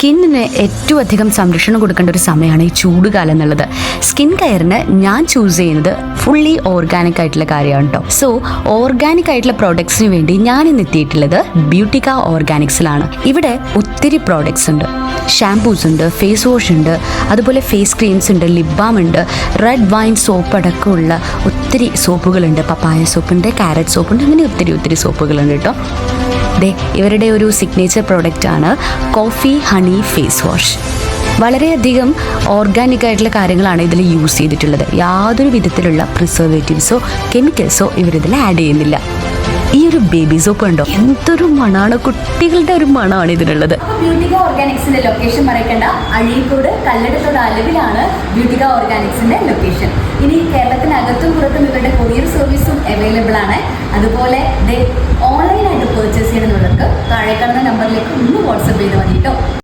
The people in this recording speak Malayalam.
സ്കിന്നിന് ഏറ്റവും അധികം സംരക്ഷണം കൊടുക്കേണ്ട ഒരു സമയമാണ് ഈ ചൂടുകാലം എന്നുള്ളത്. സ്കിൻ കെയറിന് ഞാൻ ചൂസ് ചെയ്യുന്നത് ഫുള്ളി ഓർഗാനിക് ആയിട്ടുള്ള കാര്യമാണ് കേട്ടോ. സോ ഓർഗാനിക് ആയിട്ടുള്ള പ്രോഡക്ട്സിന് വേണ്ടി ഞാൻ ഇന്ന് എത്തിയിട്ടുള്ളത് ബ്യൂട്ടിക ഓർഗാനിക്സിലാണ്. ഇവിടെ ഒത്തിരി പ്രോഡക്ട്സ് ഉണ്ട്. ഷാംപൂസ് ഉണ്ട്, ഫേസ് വാഷ് ഉണ്ട്, അതുപോലെ ഫേസ് ക്രീംസ് ഉണ്ട്, ലിപ് ബാം ഉണ്ട്, റെഡ് വൈൻ സോപ്പ് അടക്കമുള്ള ഒത്തിരി സോപ്പുകളുണ്ട്. പപ്പായ സോപ്പുണ്ട്, കാരറ്റ് സോപ്പുണ്ട്, അങ്ങനെ ഒത്തിരി സോപ്പുകളുണ്ട് കേട്ടോ. ഇവരുടെ ഒരു സിഗ്നേച്ചർ പ്രോഡക്റ്റ് ആണ് കോഫി ഹണി ഫേസ് വാഷ്. വളരെയധികം ഓർഗാനിക് ആയിട്ടുള്ള കാര്യങ്ങളാണ് ഇതിൽ യൂസ് ചെയ്തിട്ടുള്ളത്. യാതൊരു വിധത്തിലുള്ള പ്രിസർവേറ്റീവ്സോ കെമിക്കൽസോ ഇവരിതിൽ ആഡ് ചെയ്യുന്നില്ല. ഈ ഒരു ബേബി സോപ്പ് ഉണ്ടോ, എന്തൊരു മണമാണ്, കുട്ടികളുടെ ഒരു മണമാണ് ഇതിനുള്ളത്. ബ്യൂട്ടിക ഓർഗാനിക്സിന്റെ ലൊക്കേഷൻ മറക്കണ്ട, അഴീക്കോട് കല്ലടത്തോട് അലവിലാണ് ബ്യൂട്ടിക ഓർഗാനിക്സിന്റെ ലൊക്കേഷൻ. ഇനി കേരളത്തിനകത്തും പുറത്തും ഇവരുടെ കൊറിയർ സർവീസും അവൈലബിൾ ആണ്. അതുപോലെ ഓൺലൈനായിട്ട് പർച്ചേസ് ചെയ്യണമെന്നുള്ളവർക്ക് താഴെ കാണുന്ന നമ്പറിലേക്ക് ഒന്ന് വാട്സപ്പ് ചെയ്ത് മതി കേട്ടോ.